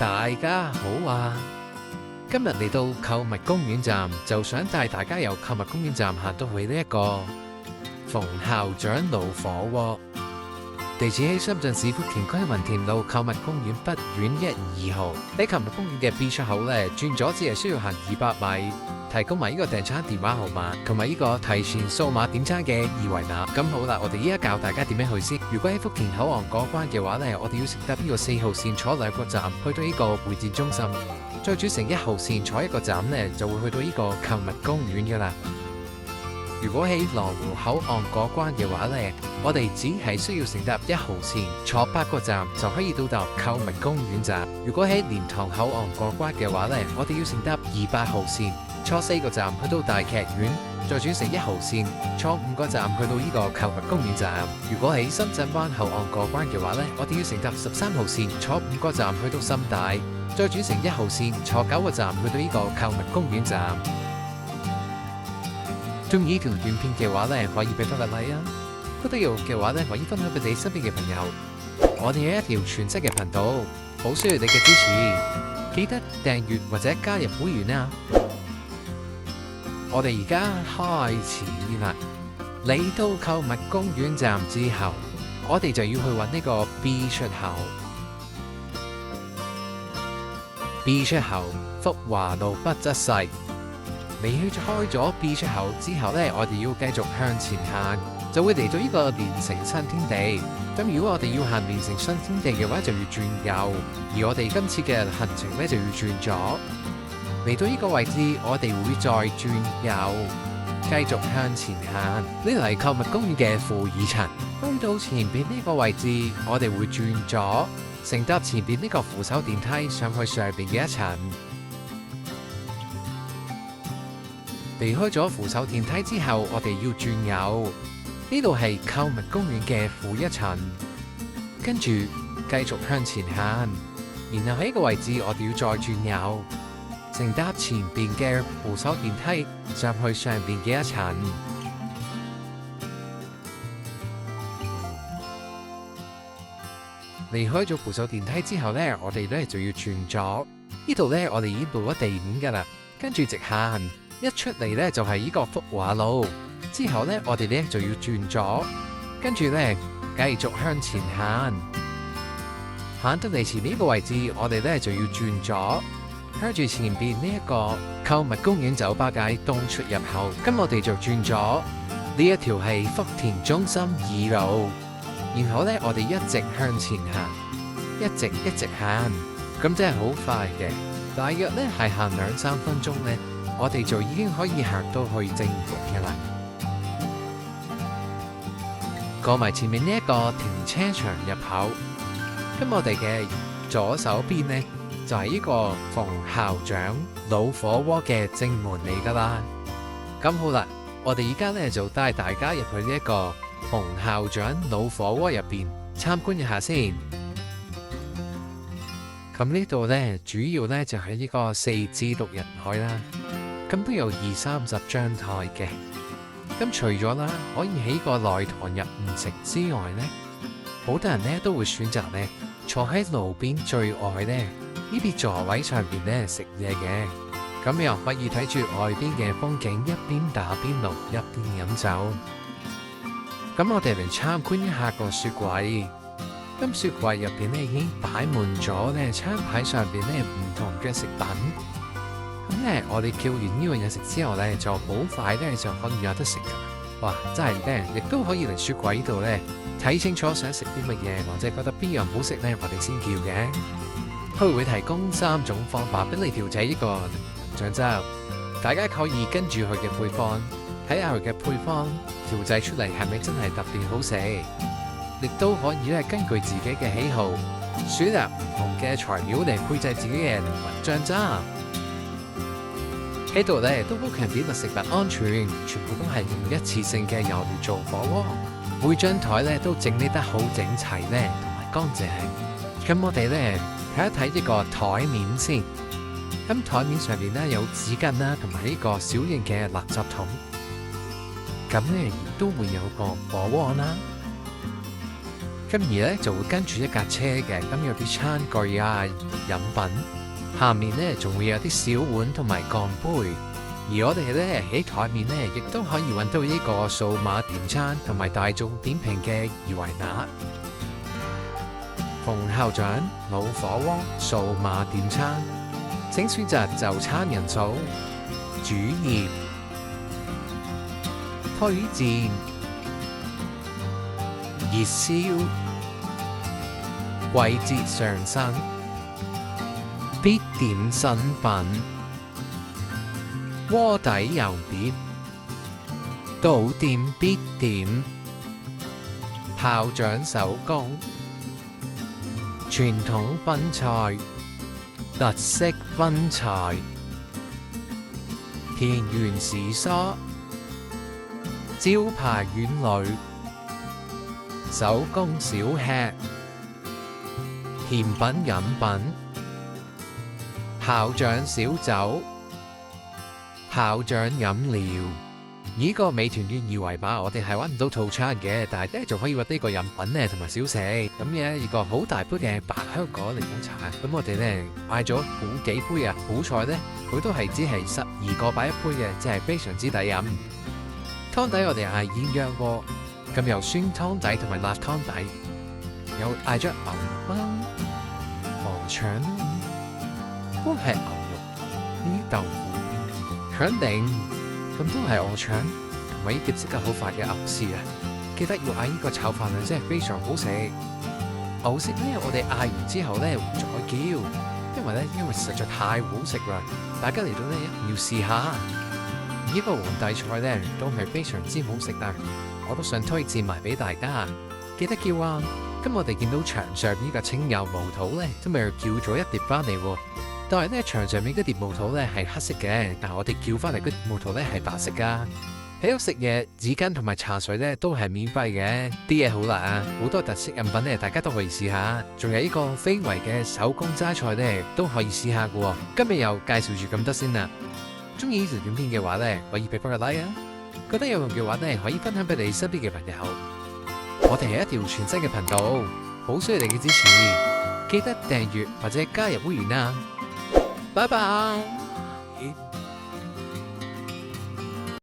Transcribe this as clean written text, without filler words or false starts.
大家好啊！今日嚟到購物公園站，就想帶大家由購物公園站行到去呢一個馮校長老火鍋。地址喺深圳市福田區雲田路購物公園北苑1、2號。喺購物公園嘅 B 出口咧，轉左只係需要行200米。提供埋呢個訂餐電話號碼同埋呢個提前掃碼點餐嘅二維碼。咁好啦，我哋依家教大家點樣去先。如果喺福田口岸過關嘅話呢，我哋要乘搭呢個4號線坐2個站去到呢個會展中心，再轉乘1號線坐1個站呢，就會去到呢個購物公園噶啦。如果喺羅湖口岸過關嘅話呢，我哋只係需要乘搭1號線坐8個站就可以到達購物公園站。如果喺蓮塘口岸過關嘅話呢，我哋要乘搭28號線坐4個站去到大劇院，再轉乘1號線坐5個站去到呢個購物公園站。如果喺深圳灣口岸過關嘅話呢，我哋要乘搭13號線坐5個站去到深大，再轉乘1號線坐9個站去到呢個購物公園站。中意呢條短片嘅話呢，可以俾多個 like 啊！覺得有嘅話呢，可以分享俾你身邊嘅朋友。我哋有一條全新嘅頻道，好需要你嘅支持，記得訂閱或者加入會員啊！我哋而家開始啦！嚟到購物公園站之後，我哋就要去揾呢個 B 出口。B 出口，福華路北側西。你去開咗 B 出口之後呢，我哋要繼續向前行，就會嚟到呢個連城新天地。咁如果我哋要行連城新天地嘅話，就要轉右。而我哋今次嘅行程呢，就要轉左。嚟到呢個位置，我哋會再轉右，繼續向前行。呢度係購物公園嘅負2層。去到前邊呢個位置，我哋會轉左，乘搭前邊呢個扶手電梯上去上邊嘅1層。離開咗扶手電梯之後，我哋要轉右。呢度係購物公園嘅負1層，跟住繼續向前行，然後喺呢個位置我哋要再轉右，乘搭前邊嘅扶手電梯上去上邊嘅1層。離開咗扶手電梯之後呢，我哋呢就要轉左。呢度呢，我哋已經到咗地面噶啦，跟住直行。一出嚟呢，就係呢個福華路，之後呢，我哋呢就要轉左，跟住呢繼續向前行，行到嚟前面呢個位置，我哋呢就要轉左，向住前邊呢一個購物公園酒吧街東出入口，咁我哋就轉左，呢一條係福田中心2路，然後呢，我哋一直向前行，一直行，咁真係好快嘅，大約呢係行2-3分鐘呢。我哋就已經可以行到去正門嘅啦。過埋前面呢一個停車場入口，咁我哋嘅左手邊呢，就係呢個馮校長老火鍋嘅正門嚟噶啦。咁好啦，我哋而家呢就帶大家入去呢一個馮校長老火鍋入邊參觀一下先。咁呢度呢，主要呢就係呢個4至6人台啦。咁都有20-30張台嘅。咁除咗啦，可以喺個內堂入唔食之外呢，好多人呢都會選擇呢坐喺路邊最外呢啲座位上邊呢食嘢嘅。咁又可以睇住外邊嘅風景，一邊打邊爐一邊飲酒。咁我哋嚟參觀一下個雪櫃。咁雪櫃入邊呢已經擺滿咗呢餐牌上邊呢唔同嘅食品。咁咧，我哋叫完呢樣嘢食之後咧，就好快咧就可以有得食噶啦。哇，真係咧，亦都可以嚟雪櫃呢度咧睇清楚想食啲乜嘢，或者覺得邊樣好食咧，我哋先叫嘅。佢會提供3種方法俾你調製呢個醬汁，大家可以跟住佢嘅配方睇下佢嘅配方調製出嚟係咪真係特別好食，亦都可以咧根據自己嘅喜好選擇唔同嘅材料嚟配製自己嘅醬汁。喺度咧都好強調食物安全，全部都係用一次性嘅油嚟做火鍋。每張台咧都整理得好整齊咧，同埋乾淨。咁我哋咧睇一睇呢個台面先。咁台面上面咧有紙巾啦，同埋呢個小型嘅垃圾桶。咁咧亦都會有個火鍋啦。咁而咧就會跟住一架車嘅，咁有啲餐具啊、飲品，下面咧仲會有啲小碗同埋鋼杯。而我哋咧喺台面咧，亦都可以揾到呢個數碼點餐同埋大眾點評嘅二維碼。馮校長老火鍋數碼點餐，請選擇就餐人數、主頁、推薦、熱銷、季節上新、必點新品、鍋底油碟、到店必點、校長手工、傳統分菜、特色分菜、田園時蔬、招牌丸類、手工小吃、甜品飲品、校長小酒、校長飲料。呢個美團嘅二維碼，我哋係揾唔到套餐嘅，但係咧仲可以揾呢個飲品咧同埋小食。咁嘅一個好大杯嘅白香果檸檬茶，咁我哋咧買咗好幾杯啊！好彩咧，佢都係只係12個擺一杯嘅，即係非常之抵飲。湯底我哋嗌鴛鴦鍋，咁有酸湯底同埋辣湯底，有嗌咗牛肉啦、鵝腸啦，都係牛肉呢啲豆腐、腸頂。咁都係鵝腸同埋呢碟即刻好快嘅牛絲啊！記得要嗌呢個炒飯啊，真係非常好食。牛絲咧，我哋嗌完之後咧會再叫，因為實在太好食啦，大家嚟到咧一定要試下。呢個皇帝菜咧都係非常之好食啊！我都想推薦埋俾大家，記得叫啊！咁我哋見到牆上呢個清油毛肚咧，都咪叫咗一碟翻嚟喎。但係咧，牆上面嗰碟毛肚咧係黑色嘅，但係我哋叫翻嚟嗰碟毛肚咧係白色噶。喺度食嘢，紙巾同埋茶水咧都係免費嘅。啲嘢好辣，好多特色飲品咧，大家都可以試下。仲有呢個非遺嘅手工齋菜咧，都可以試下嘅。今日又介紹住咁多先啦。中意呢條短片嘅話咧，可以俾翻個 like 啊。覺得有用嘅話咧，可以分享俾你身邊嘅朋友。我哋係一條全新嘅頻道，好需要你嘅支持，記得訂閱或者加入會員啊！拜拜。